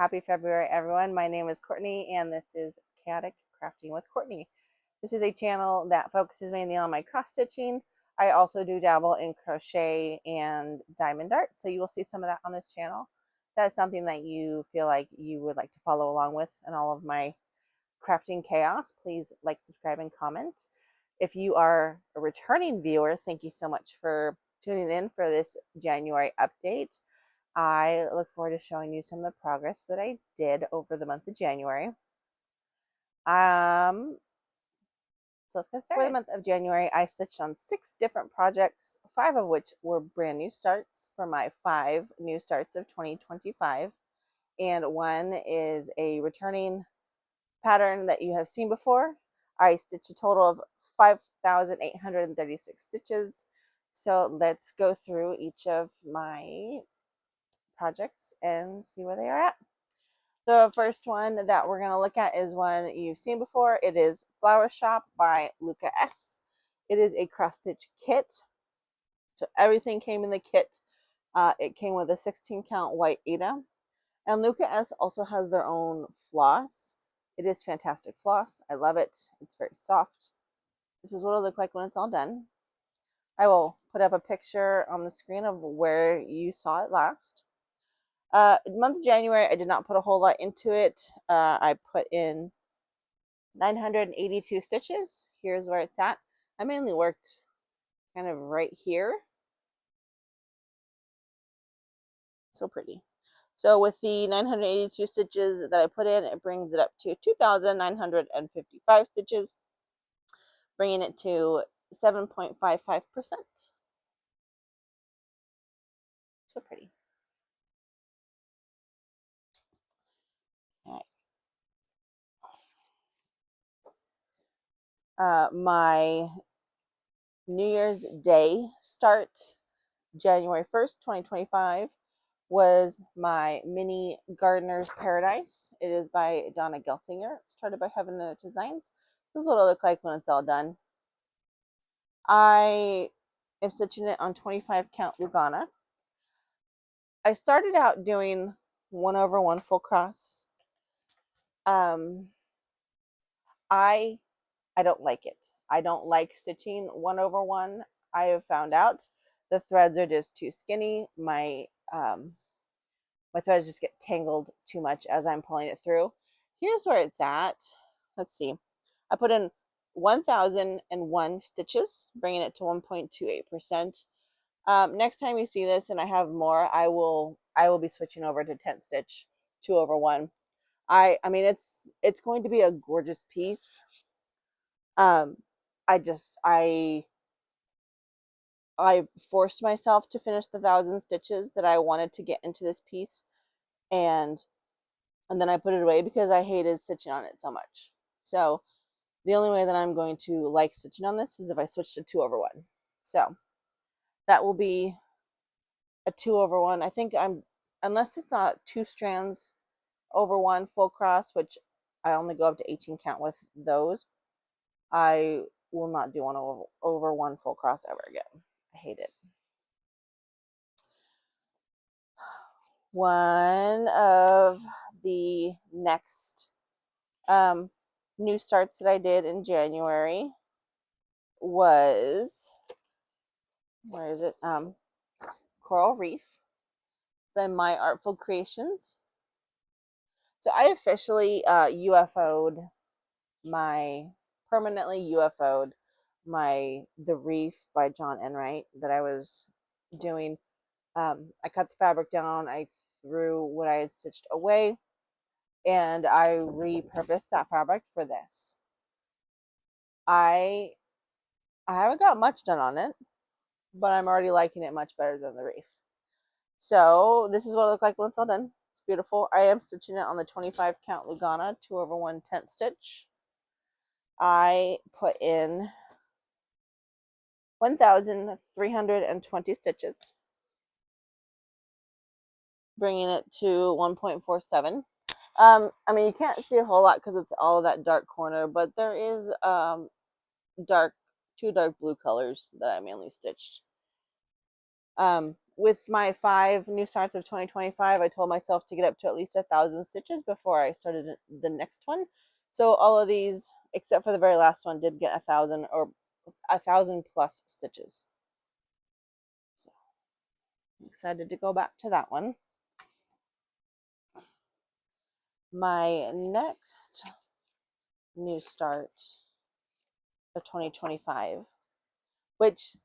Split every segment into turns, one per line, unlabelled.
Happy February, everyone. My name is Courtney, and this is Chaotic Crafting with Courtney. This is a channel that focuses mainly on my cross stitching. I also do dabble in crochet and diamond art, so you will see some of that on this channel. That's something that you feel like you would like to follow along with in all of my crafting chaos. Please like, subscribe, and comment. If you are a returning viewer, thank you so much for tuning in for this January update. I look forward to showing you some of the progress that I did over the month of January. So let's get started. For the month of January, I stitched on 6 different projects, 5 of which were brand new starts for my 5 new starts of 2025. And one is a returning pattern that you have seen before. I stitched a total of 5,836 stitches. So let's go through each of my projects and see where they are at. The first one that we're going to look at is one you've seen before. It is Flower Shop by Luca S. It is a cross stitch kit. So everything came in the kit. It came with a 16 count white Aida. And Luca S also has their own floss. It is fantastic floss. I love it. It's very soft. This is what it'll look like when it's all done. I will put up a picture on the screen of where you saw it last. Month of January, I did not put a whole lot into it. I put in 982 stitches. Here's where it's at. I mainly worked kind of right here. So pretty. So with the 982 stitches that I put in, it brings it up to 2,955 stitches, bringing it to 7.55%. So pretty. My New Year's Day start, January 1st, 2025, was my mini Gardener's Paradise. It is by Donna Gelsinger. It's started by Heaven Note Designs. This is what it'll look like when it's all done. I am stitching it on 25 count Lugana. I started out doing 1/1 full cross. I don't like it. I don't like stitching 1/1. I have found out the threads are just too skinny. My threads just get tangled too much as I'm pulling it through. Here's where it's at. Let's see. I put in 1,001 stitches, bringing it to 1.28%. Next time you see this and I have more, I will be switching over to 10 stitch 2/1. I mean it's going to be a gorgeous piece. I forced myself to finish the 1,000 stitches that I wanted to get into this piece, and then I put it away because I hated stitching on it so much. So the only way that I'm going to like stitching on this is if I switch to 2/1. So that will be a 2/1. I think unless it's 2 strands over 1 full cross, which I only go up to 18 count with those, I will not do 1/1 full cross ever again. I hate it. One of the next new starts that I did in January was, where is it? Coral Reef by My Artful Creations. So I officially permanently UFO'd the Reef by John Enright that I was doing. I cut the fabric down, I threw what I had stitched away, and I repurposed that fabric for this. I haven't got much done on it, but I'm already liking it much better than the Reef. So this is what it looked like when it's all done. It's beautiful. I am stitching it on the 25 count Lugana 2/1 10th stitch. I put in 1,320 stitches, bringing it to 1.47. I mean, you can't see a whole lot because it's all of that dark corner, but there is 2 dark blue colors that I mainly stitched. with my 5 new starts of 2025, I told myself to get up to at least 1,000 stitches before I started the next one. So all of these, except for the very last one, did get 1,000 or 1,000 plus stitches. So I'm excited to go back to that one. My next new start of 2025, which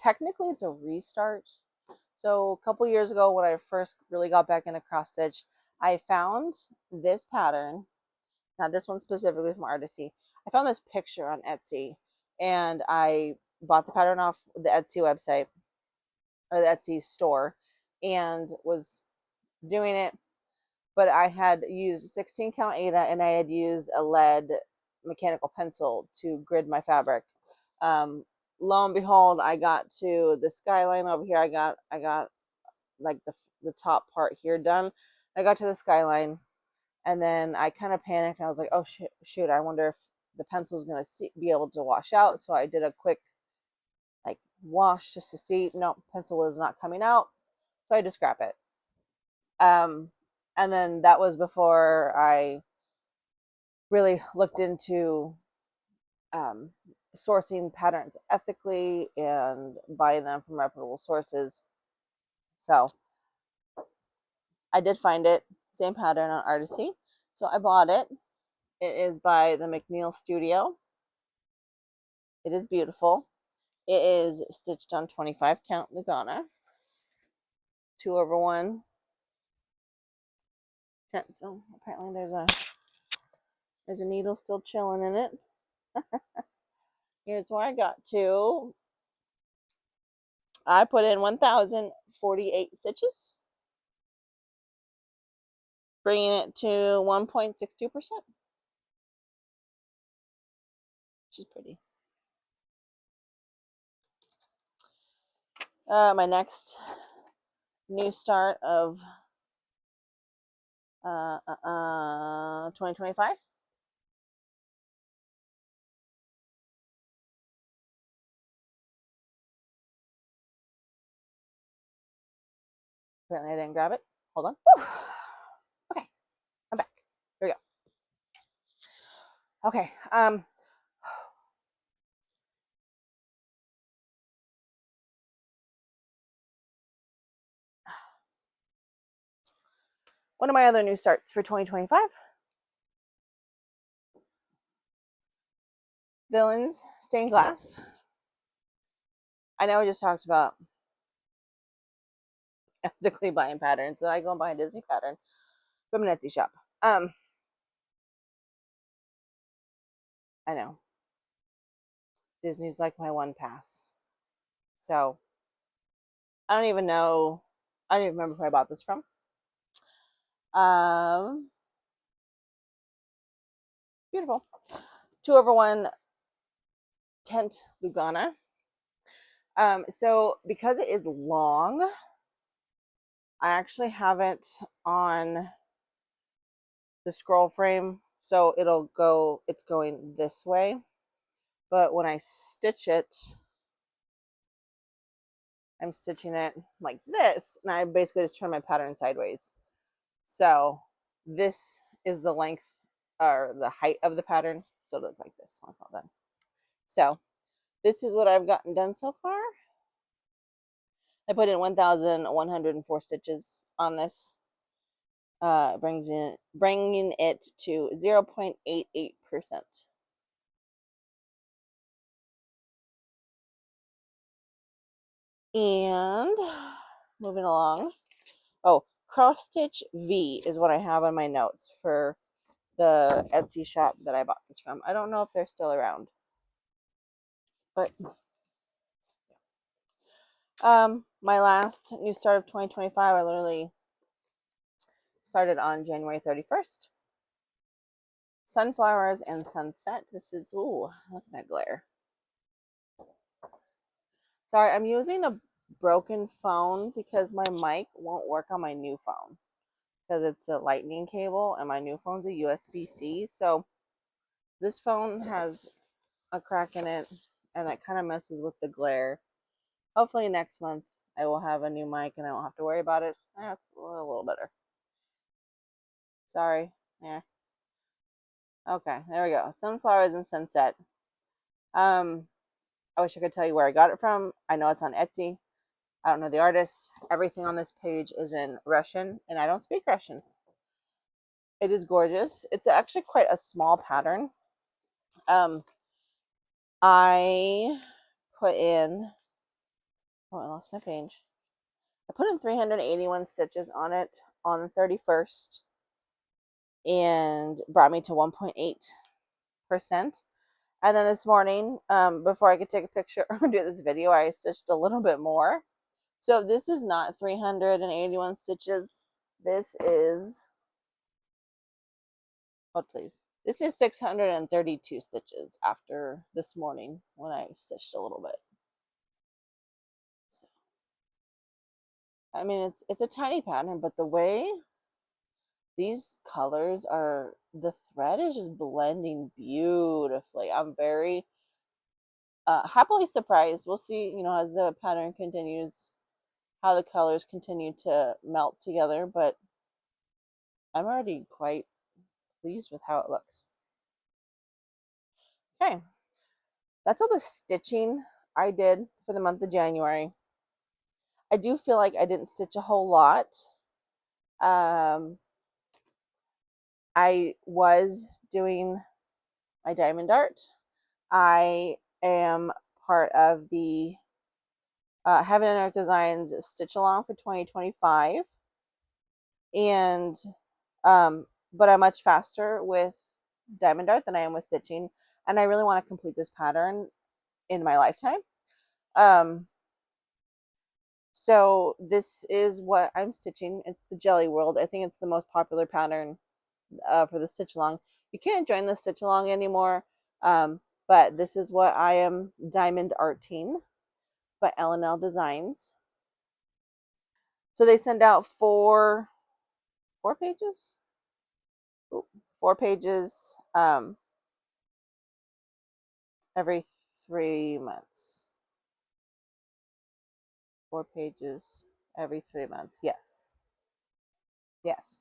technically it's a restart. So a couple years ago, when I first really got back into cross stitch, I found this pattern, not this one specifically from Artisy. I found this picture on Etsy, and I bought the pattern off the Etsy website or the Etsy store, and was doing it. But I had used 16 count Ada, and I had used a lead mechanical pencil to grid my fabric. Lo and behold, I got to the skyline over here. I got like the top part here done. I got to the skyline, and then I kind of panicked. I was like, oh shoot, I wonder if the pencil is going to be able to wash out. So I did a quick like wash just to see. No, pencil was not coming out, so I had to scrap it. And then that was before I really looked into sourcing patterns ethically and buying them from reputable sources. So I did find it, same pattern on Artisy. So I bought it. It is by the McNeil Studio. It is beautiful. It is stitched on 25 count Lugana, 2/1 So apparently there's a needle still chilling in it. Here's where I got to. I put in 1,048 stitches, bringing it to 1.62%, which is pretty. My next new start of 2025. Apparently I didn't grab it. Hold on. Whew. Okay, I'm back. Here we go. Okay. One of my other new starts for 2025. Villains Stained Glass. I know we just talked about ethically buying patterns, that I go and buy a Disney pattern from an Etsy shop. I know. Disney's like my one pass. So I don't even know. I don't even remember who I bought this from. Beautiful. 2/1 tent Lugana. So because it is long, I actually have it on the scroll frame, so it's going this way. But when I stitch it, I'm stitching it like this, and I basically just turn my pattern sideways. So this is the length or the height of the pattern. So it looks like this once all done. So this is what I've gotten done so far. I put in 1,104 stitches on this, bringing it to 0.88%. And moving along. Oh, cross stitch V is what I have on my notes for the Etsy shop that I bought this from. I don't know if they're still around, but my last new start of 2025, I literally started on January 31st. Sunflowers and Sunset. This is, ooh, look at that glare. Sorry, I'm using a broken phone because my mic won't work on my new phone because it's a lightning cable and my new phone's a USB-C. So this phone has a crack in it and it kind of messes with the glare. Hopefully next month I will have a new mic and I won't have to worry about it. That's a little better. Sorry. Yeah. Okay, there we go. Sunflowers and Sunset. I wish I could tell you where I got it from. I know it's on Etsy. I don't know the artist. Everything on this page is in Russian, and I don't speak Russian. It is gorgeous. It's actually quite a small pattern. I put in, oh, I lost my page. I put in 381 stitches on it on the 31st and brought me to 1.8%. And then this morning, before I could take a picture or do this video, I stitched a little bit more. So this is not 381 stitches. This is, hold please. This is 632 stitches after this morning when I stitched a little bit. So, I mean, it's a tiny pattern, but the way these colors are, the thread is just blending beautifully. I'm very happily surprised. We'll see, you know, as the pattern continues, how the colors continue to melt together, but I'm already quite pleased with how it looks. Okay, that's all the stitching I did for the month of January. I do feel like I didn't stitch a whole lot. I was doing my diamond art. I am part of the Heaven and Earth Designs Stitch Along for 2025. And but I'm much faster with diamond art than I am with stitching, and I really want to complete this pattern in my lifetime. So this is what I'm stitching. It's the Jelly World. I think it's the most popular pattern for the stitch along. You can't join the stitch along anymore, but this is what I am diamond arting by L&L Designs. So they send out four pages. Ooh, 4 pages every 3 months. 4 pages every 3 months. Yes. Yes.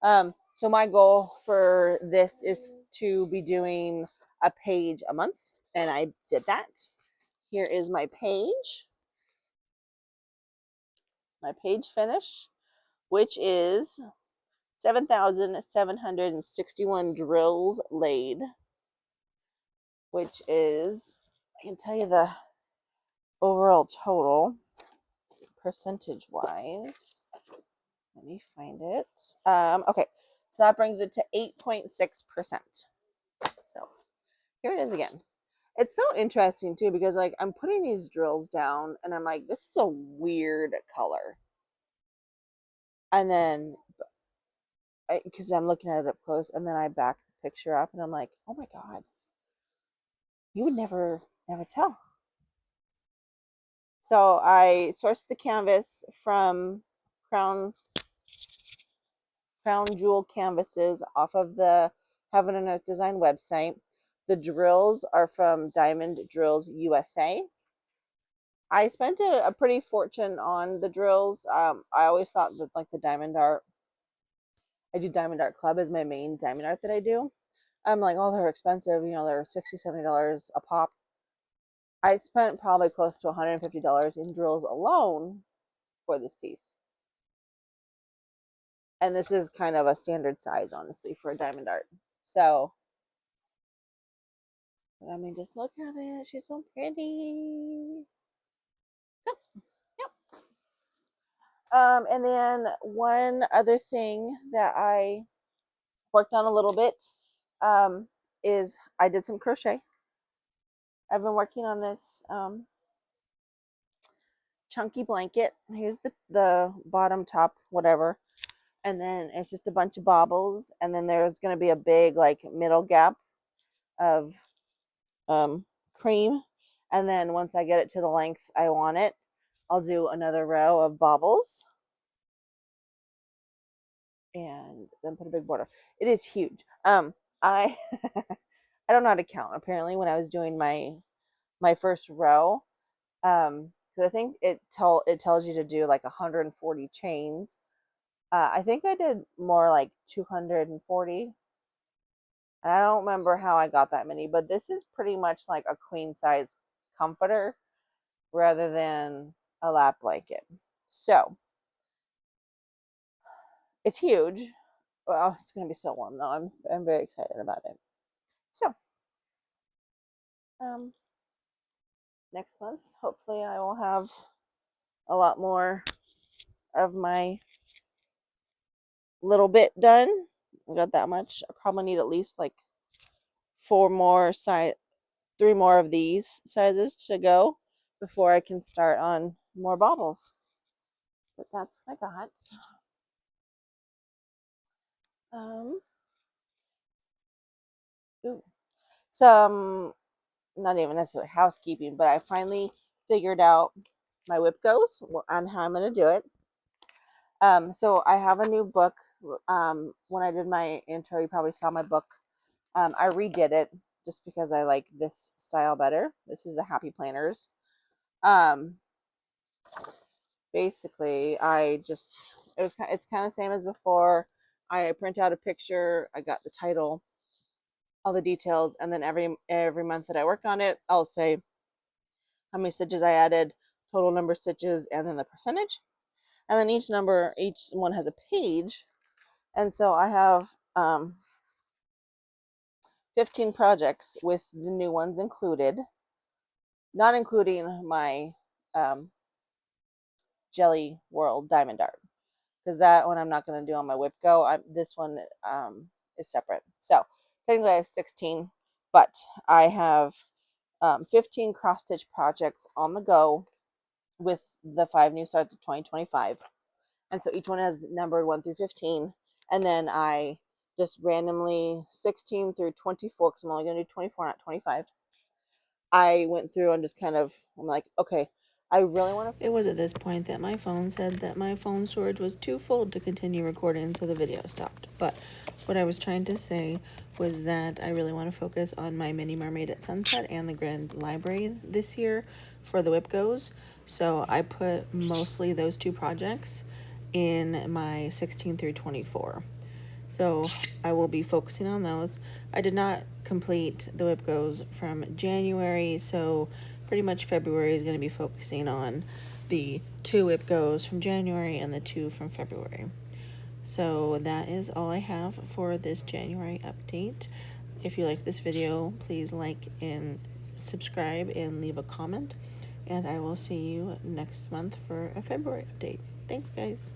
So my goal for this is to be doing a page a month, and I did that. Here is my page finish, which is 7,761 drills laid, which is, I can tell you the overall total percentage wise. Let me find it. Okay, so that brings it to 8.6%. So here it is again. It's so interesting too, because like I'm putting these drills down and I'm like, this is a weird color. And then, because I'm looking at it up close, and then I back the picture up and I'm like, oh my God, you would never tell. So I sourced the canvas from Crown Jewel Canvases off of the Heaven and Earth Design website. The drills are from Diamond Drills USA. I spent a pretty fortune on the drills. I always thought that like the diamond art, I do Diamond Art Club as my main diamond art that I do. I'm like, oh, they're expensive. You know, they're $60, $70 a pop. I spent probably close to $150 in drills alone for this piece. And this is kind of a standard size, honestly, for a diamond art. So, I mean, just look at it. She's so pretty. So, yep. And then one other thing that I worked on a little bit is I did some crochet. I've been working on this chunky blanket. Here's the bottom, top, whatever. And then it's just a bunch of bobbles. And then there's going to be a big like middle gap of cream. And then once I get it to the length I want it, I'll do another row of bobbles. And then put a big border. It is huge. I I don't know how to count. Apparently, when I was doing my first row, because I think it tells you to do like 140 chains. I think I did more like 240. I don't remember how I got that many, but this is pretty much like a queen size comforter rather than a lap blanket. So it's huge. Well, it's gonna be so warm though. I'm very excited about it. So um, next month, hopefully, I will have a lot more of my little bit done. I got that much. I probably need at least like 3 more of these sizes to go before I can start on more baubles. But that's what I got. Ooh. Some, not even necessarily housekeeping, but I finally figured out my whip goes on how I'm going to do it. So I have a new book. When I did my intro, you probably saw my book. I redid it just because I like this style better. This is the Happy Planners. Basically, it's kind of the same as before. I print out a picture. I got the title, all the details, and then every month that I work on it, I'll say how many stitches I added, total number of stitches, and then the percentage. And then each one has a page. And so I have 15 projects with the new ones included, not including my Jelly World Diamond Art, because that one I'm not going to do on my whip go. This one is separate. So technically I have 16, but I have 15 cross stitch projects on the go with the 5 new starts of 2025. And so each one has numbered 1 through 15. And then I just randomly 16 through 24, because I'm only going to do 24, not 25. I went through and just I'm like, okay, I really want to.
It was at this point that my phone said that my phone storage was too full to continue recording, so the video stopped. But what I was trying to say was that I really want to focus on my Mini Mermaid at Sunset and the Grand Library this year for the whip goes. So I put mostly those 2 projects in my 16 through 24. So I will be focusing on those. I did not complete the whip goes from January, so pretty much February is going to be focusing on the 2 whip goes from January and the 2 from February. So that is all I have for this January update. If you liked this video, please like and subscribe and leave a comment. And I will see you next month for a February update. Thanks, guys.